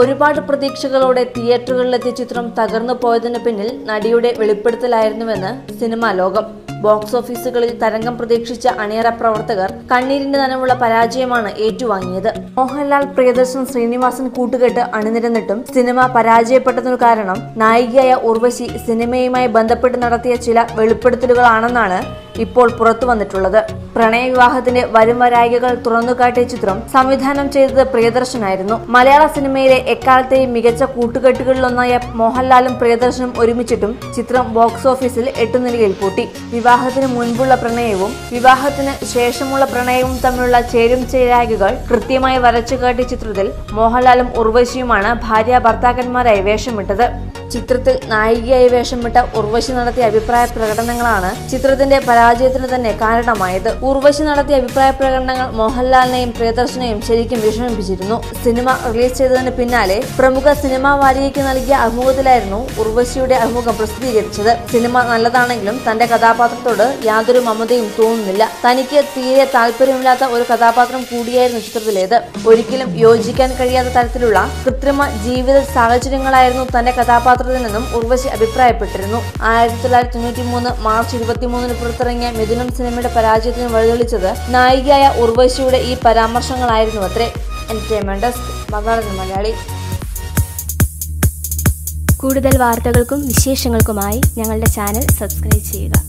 ഒരുപാട് പ്രതീക്ഷകളോടെ തിയേറ്ററുകളിലെത്തിയ ചിത്രം തകർന്നു പോയതിനു പിന്നിൽ നടിയുടെ വെളിപ്പെടുത്തലായിരുന്നുവെന്ന് സിനിമാ ലോകം. ബോക്സ് ഓഫീസുകളിൽ തരംഗം പ്രതീക്ഷിച്ച അണിയറ പ്രവർത്തകർ കണ്ണീരിന്റെ നനവുള്ള പരാജയമാണ് ഏറ്റുവാങ്ങിയത്. മോഹൻലാൽ, പ്രിയദർശൻ, ശ്രീനിവാസൻ കൂട്ടുകെട്ട് അണിനിരന്നിട്ടും സിനിമ പരാജയപ്പെട്ടതിനു കാരണം നായികയായ ഉർവശി സിനിമയുമായി ബന്ധപ്പെട്ട് നടത്തിയ ചില വെളിപ്പെടുത്തലുകളാണെന്നാണ് ഇപ്പോൾ പുറത്തു വന്നിട്ടുള്ളത്. പ്രണയവിവാഹത്തിന്റെ വരും വരായികകൾ തുറന്നുകാട്ടിയ ചിത്രം സംവിധാനം ചെയ്തത് പ്രിയദർശനായിരുന്നു. മലയാള സിനിമയിലെ എക്കാലത്തെയും മികച്ച കൂട്ടുകെട്ടുകളിലൊന്നായ മോഹൻലാലും പ്രിയദർശനും ഒരുമിച്ചിട്ടും ചിത്രം ബോക്സ് ഓഫീസിൽ 8 നിലയിൽ പൂട്ടി. വിവാഹത്തിന് മുൻപുള്ള പ്രണയവും വിവാഹത്തിന് ശേഷമുള്ള പ്രണയവും തമ്മിലുള്ള ചേരും ചേരായികകൾ കൃത്യമായി വരച്ചുകാട്ടിയ ചിത്രത്തിൽ മോഹൻലാലും ഉർവശിയുമാണ് ഭാര്യ ഭർത്താക്കന്മാരായി വേഷമിട്ടത്. ചിത്രത്തിൽ നായികയായി വേഷമിട്ട ഉർവശി നടത്തിയ അഭിപ്രായ പ്രകടനങ്ങളാണ് ചിത്രത്തിന്റെ പരാജയത്തിന് തന്നെ കാരണമായത്. ഉർവശി നടത്തിയ അഭിപ്രായ പ്രകടനങ്ങൾ മോഹൻലാലിനെയും പ്രിയദർശനെയും ശരിക്കും വിഷമിപ്പിച്ചിരുന്നു. സിനിമ റിലീസ് ചെയ്തതിന് പിന്നാലെ പ്രമുഖ സിനിമാ വാരികയ്ക്ക് നൽകിയ അഭിമുഖത്തിലായിരുന്നു ഉർവശിയുടെ അഭിമുഖം പ്രസിദ്ധീകരിച്ചത്. സിനിമ നല്ലതാണെങ്കിലും തന്റെ കഥാപാത്രത്തോട് യാതൊരു മമതയും തോന്നുന്നില്ല. തനിക്ക് തീരെ താല്പര്യമില്ലാത്ത ഒരു കഥാപാത്രം കൂടിയായിരുന്നു ചിത്രത്തിലേത്. ഒരിക്കലും യോജിക്കാൻ കഴിയാത്ത തരത്തിലുള്ള കൃത്രിമ ജീവിത സാഹചര്യങ്ങളായിരുന്നു തന്റെ കഥാപാത്രത്തിനെന്നും ഉർവശി അഭിപ്രായപ്പെട്ടിരുന്നു. 1993 മാർച്ച് 23 പുറത്തിറങ്ങിയ മിഥുനം സിനിമയുടെ പരാജയത്തിന് വഴിതെളിച്ചത് നായികയായ ഉർവശിയുടെ ഈ പരാമർശങ്ങളായിരുന്നു അത്രേ. Entertainment desk, Malayali. കൂടുതൽ വാർത്തകൾക്കും വിശേഷങ്ങൾക്കുമായി ഞങ്ങളുടെ ചാനൽ സബ്സ്ക്രൈബ് ചെയ്യുക.